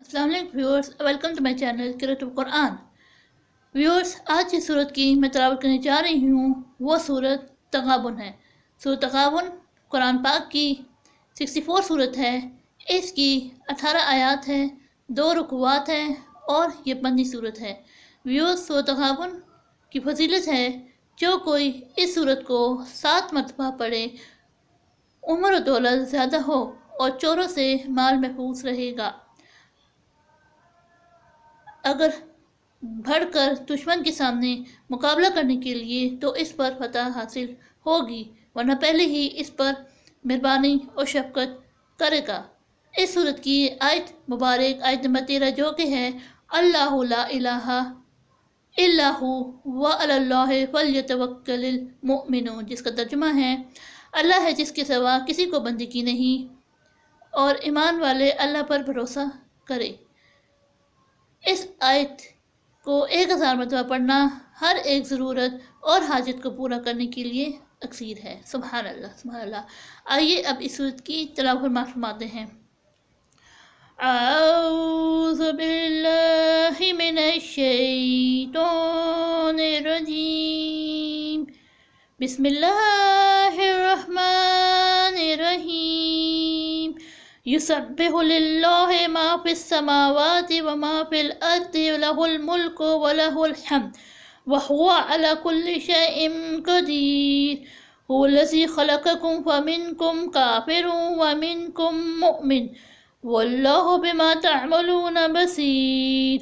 السلام علیکم viewers, welcome to my channel قرأت القرآن۔ ویورز، آج جس صورت کی میں تلاوت کرنے جا رہی ہوں وہ صورت تغابن ہے۔ سورۃ تغابن قرآن پاک کی 64 صورت ہے۔ اس کی 18 آیات ہیں، 2 رکوعات ہیں اور یہ بندی صورت ہے۔ ویورز، سورۃ تغابن کی فضیلت ہے، جو کوئی اس صورت کو 7 مرتبہ پڑھے عمر و دولت زیادہ ہو اور چوروں سے مال محفوظ رہے گا۔ اگر بڑھ کر دشمن کے سامنے مقابلہ کرنے کے لیے تو اس پر فتح حاصل ہوگی، ورنہ پہلے ہی اس پر مہربانی اور شفقت کرے گا۔ اس صورت کی آیت مبارک آیت نمبر 13 جو کہ ہے اللہ لا الہ الا ہو وعلی اللہ فلیتوکل المؤمنون، جس کا ترجمہ ہے اللہ ہے جس کے سوا کسی کو بندگی نہیں اور ایمان والے اللہ پر بھروسہ کرے۔ اس آیت کو 1000 مرتبہ پڑھنا ہر ایک ضرورت اور حاجت کو پورا کرنے کے لیے اکثیر ہے۔ سبحان اللہ، سبحان اللہ۔ آئیے اب اس صورت کی تلاوت فرماتے ہیں۔ اعوذ باللہ من الشیطان الرجیم، بسم اللہ الرحمن الرحیم۔ یسبح للہ ما فی السماوات وما فی الارض لہ الملک ولہ الحمد وہو علی کل شیء قدیر۔ هو الذی خلقکم فمنکم کافر ومنکم مؤمن واللہ بما تعملون بصیر۔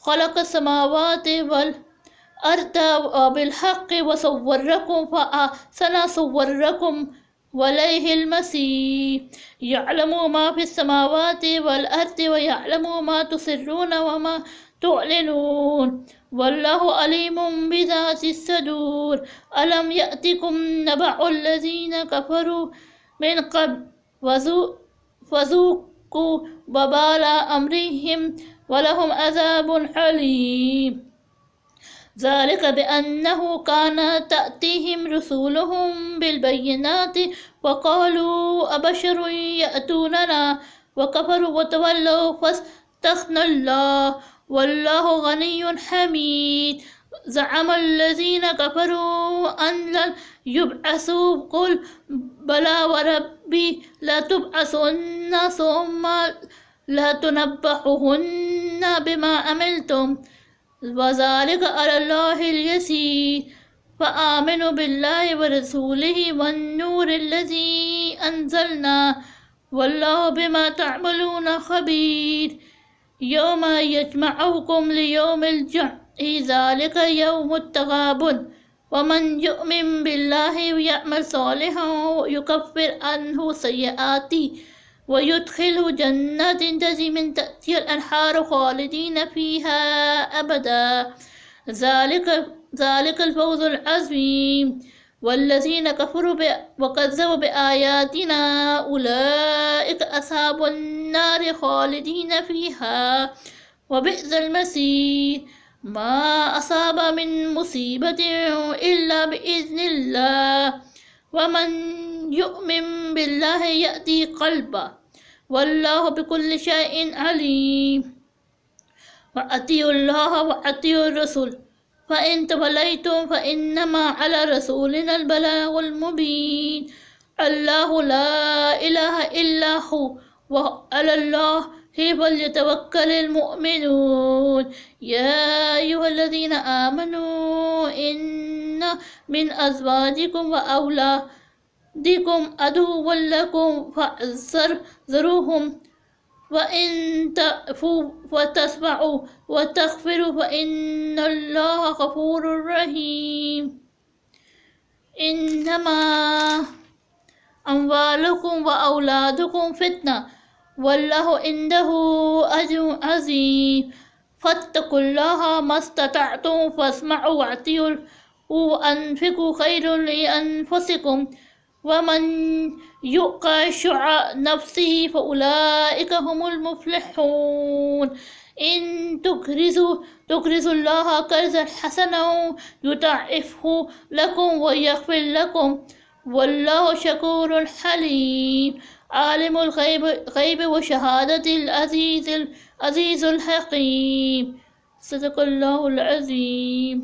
خلق السماوات والارض بالحق وصورکم فاحسن صورکم وإلیہ المصیر۔ یعلم ما فی السماوات والارض ویعلم ما تسرون وما تعلنون واللہ علیم بذات الصدور۔ الم یأتکم نبأ الذین کفروا من قبل فذوقوا وبال امرہم ولہم عذاب علیم۔ ذلك بأنه كانت تأتيهم رسولهم بالبينات وقالوا أبشر يأتوننا وكفروا وتولوا فاستغنى الله والله غني حميد۔ زعم الذين كفروا أن لن يبعثوا قل بلى وربي لتبعثن ثم لتنبؤن بما عملتم وذلك على الله اليسير۔ فآمنوا بالله ورسوله والنور الذي أنزلنا والله بما تعملون خبير۔ يوم يجمعكم ليوم الجمع ذلك يوم التغابن۔ ومن يؤمن بالله ويعمل صالحا يكفر عنه سيئاته ويدخله جنات تجري من تحتها الأنهار خالدين فيها أبدا، ذلك الفوز العظيم۔ والذين كفروا وكذبوا بآياتنا أولئك أصحاب النار خالدين فيها وبئس المصير۔ ما أصاب من مصيبة إلا بإذن الله ومن يؤمن بالله يهدي قلبه والله بكل شيء عليم۔ وأطيعوا الله وأطيعوا الرسول فإن توليتم فإنما على رسولنا البلاغ المبين۔ الله لا إله إلا هو وعلى الله فليتوكل المؤمنون۔ يا أيها الذين آمنوا إن من أزواجكم وأولادكم عدوا لكم فاحذروهم وإن تعفوا وتصفحوا وتغفروا فإن الله غفور رحيم۔ إنما أموالكم وأولادكم فتنة والله عنده أجر عظيم۔ فاتقوا الله ما استطعتم فاسمعوا وأطيعوا وأنفقوا خير لأنفسكم ومن يوق شح نفسه فأولئك هم المفلحون۔ إن تقرضوا الله قرضا حسنا يضاعفه لكم ويغفر لكم والله شكور حليم۔ عالم الغیب و شہادت العزیز الحکیم. صدق اللہ العظیم.